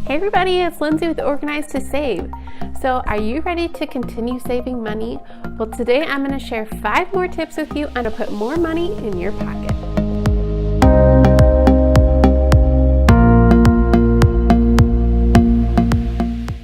Hey everybody, it's Lindsay with Organized to Save. So are you ready to continue saving money? Well, today I'm going to share 5 more tips with you on how to put more money in your pocket.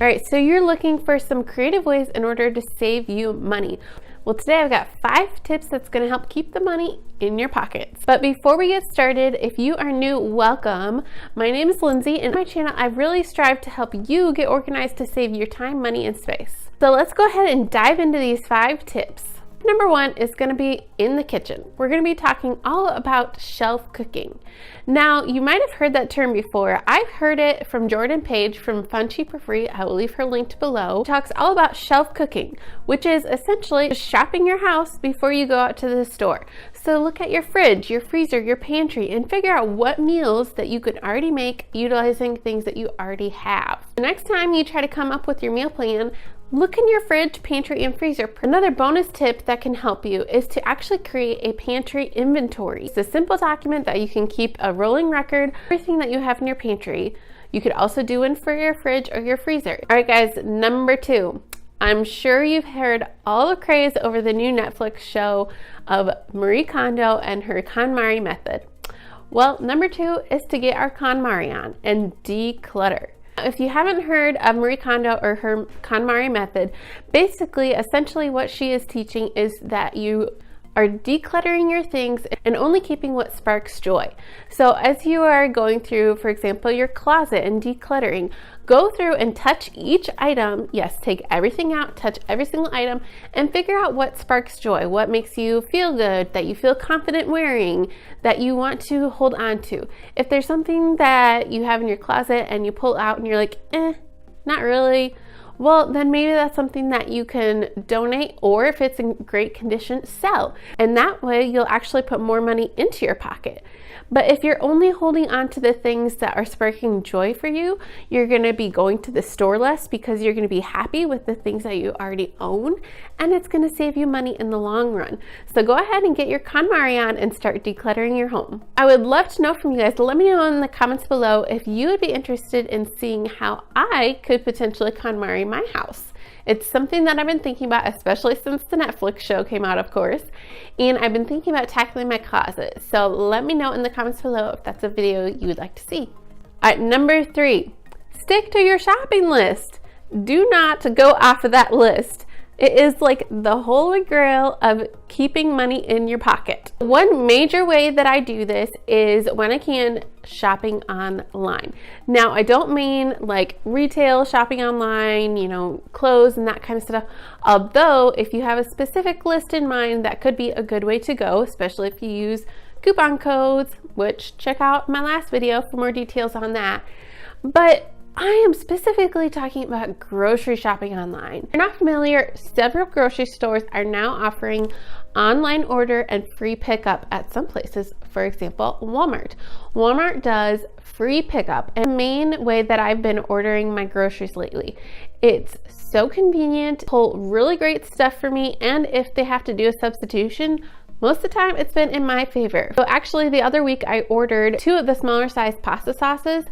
Alright, so you're looking for some creative ways in order to save you money. Well, today I've got 5 tips that's going to help keep the money in your pockets. But before we get started, if you are new, welcome. My name is Lindsay, and on my channel I've really strived to help you get organized to save your time, money, and space. So let's go ahead and dive into these 5 tips. Number 1 is going to be in the kitchen. We're going to be talking all about shelf cooking. Now, you might have heard that term before. I've heard it from Jordan Page from Fun Cheap or Free. I will leave her linked below. She talks all about shelf cooking, which is essentially just shopping your house before you go out to the store. So look at your fridge, your freezer, your pantry, and figure out what meals that you could already make utilizing things that you already have. The next time you try to come up with your meal plan, look in your fridge, pantry, and freezer. Another bonus tip that can help you is to actually create a pantry inventory. It's a simple document that you can keep a rolling record of everything that you have in your pantry. You could also do one for your fridge or your freezer. All right, guys, number 2. I'm sure you've heard all the craze over the new Netflix show of Marie Kondo and her KonMari method. Well, number 2 is to get our KonMari on and declutter. If you haven't heard of Marie Kondo or her KonMari method, basically, essentially what she is teaching is that you are decluttering your things and only keeping what sparks joy. So as you are going through, for example, your closet and decluttering, go through and touch each item. Yes, take everything out, touch every single item, and figure out what sparks joy, what makes you feel good, that you feel confident wearing, that you want to hold on to. If there's something that you have in your closet and you pull out and you're like, not really, well, then maybe that's something that you can donate, or if it's in great condition, sell. And that way you'll actually put more money into your pocket. But if you're only holding on to the things that are sparking joy for you, you're going to be going to the store less because you're going to be happy with the things that you already own, and it's going to save you money in the long run. So go ahead and get your KonMari on and start decluttering your home. I would love to know from you guys. Let me know in the comments below if you would be interested in seeing how I could potentially KonMari my house. It's something that I've been thinking about, especially since the Netflix show came out, of course, and I've been thinking about tackling my closet. So let me know in the comments below if that's a video you would like to see. All right, number 3, stick to your shopping list. Do not go off of that list. It is like the holy grail of keeping money in your pocket. One major way that I do this is when I can, shopping online. Now, I don't mean like retail shopping online, you know, clothes and that kind of stuff. Although, if you have a specific list in mind, that could be a good way to go, especially if you use coupon codes, which check out my last video for more details on that. But I am specifically talking about grocery shopping online. If you're not familiar, several grocery stores are now offering online order and free pickup at some places. For example, Walmart. Walmart does free pickup, and the main way that I've been ordering my groceries lately. It's so convenient, pull really great stuff for me, and if they have to do a substitution, most of the time it's been in my favor. So actually the other week I ordered 2 of the smaller size pasta sauces.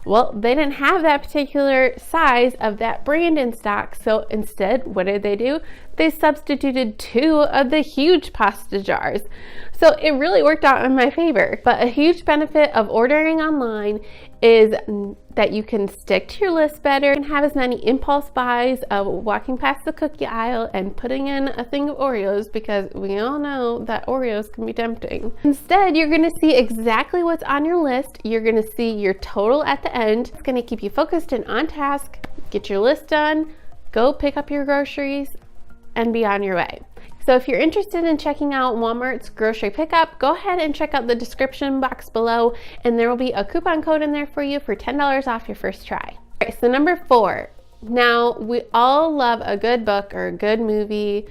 Well, they didn't have that particular size of that brand in stock, so instead, what did they do? They substituted 2 of the huge pasta jars. So it really worked out in my favor. But a huge benefit of ordering online is that you can stick to your list better and have as many impulse buys of walking past the cookie aisle and putting in a thing of Oreos, because we all know that Oreos can be tempting. Instead, you're going to see exactly what's on your list. You're going to see your total at the end. It's going to keep you focused and on task. Get your list done, go pick up your groceries, and be on your way. So if you're interested in checking out Walmart's grocery pickup, go ahead and check out the description box below, and there will be a coupon code in there for you for $10 off your first try. All right, so number 4. Now, we all love a good book or a good movie,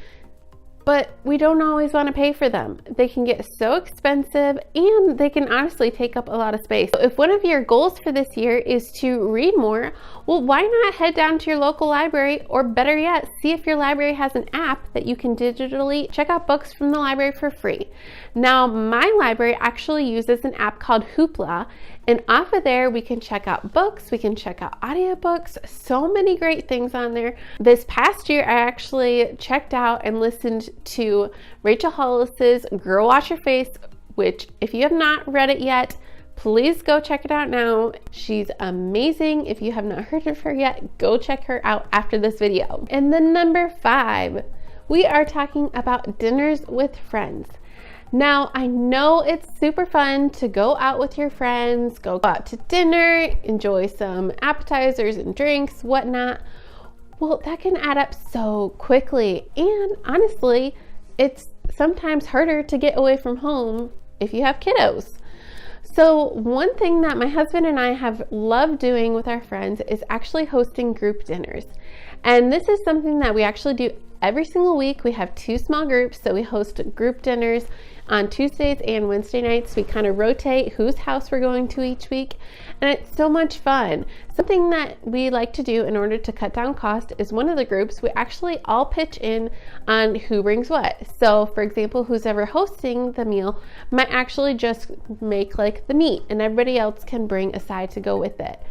but we don't always want to pay for them. They can get so expensive, and they can honestly take up a lot of space. So if one of your goals for this year is to read more, well, why not head down to your local library, or better yet, see if your library has an app that you can digitally check out books from the library for free. Now, my library actually uses an app called Hoopla, And off of there, we can check out books, we can check out audiobooks, so many great things on there. This past year, I actually checked out and listened to Rachel Hollis's Girl Wash Your Face, which if you have not read it yet, please go check it out now. She's amazing. If you have not heard of her yet, go check her out after this video. And then number 5, we are talking about dinners with friends. Now, I know it's super fun to go out with your friends, go out to dinner, enjoy some appetizers and drinks, whatnot. Well, that can add up so quickly. And honestly, it's sometimes harder to get away from home if you have kiddos. So one thing that my husband and I have loved doing with our friends is actually hosting group dinners. And this is something that we actually do every single week. We have 2 small groups, so we host group dinners on Tuesdays and Wednesday nights. We kind of rotate whose house we're going to each week, and it's so much fun. Something that we like to do in order to cut down cost is one of the groups, we actually all pitch in on who brings what. So for example, who's ever hosting the meal might actually just make like the meat, and everybody else can bring a side to go with it.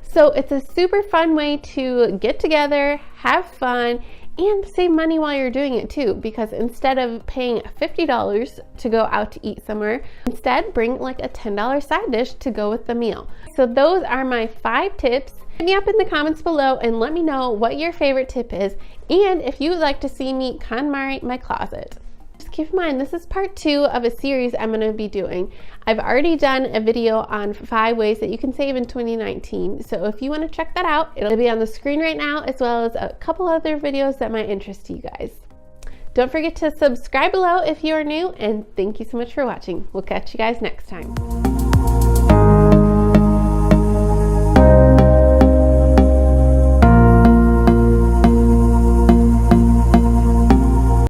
So it's a super fun way to get together, have fun, and save money while you're doing it too, because instead of paying $50 to go out to eat somewhere, instead bring like a $10 side dish to go with the meal. So those are my 5 tips. Hit me up in the comments below and let me know what your favorite tip is, and if you would like to see me KonMari my closet. Just keep in mind, this is part 2 of a series I'm going to be doing. I've already done a video on 5 ways that you can save in 2019. So if you want to check that out, it'll be on the screen right now, as well as a couple other videos that might interest you guys. Don't forget to subscribe below if you are new, and thank you so much for watching. We'll catch you guys next time.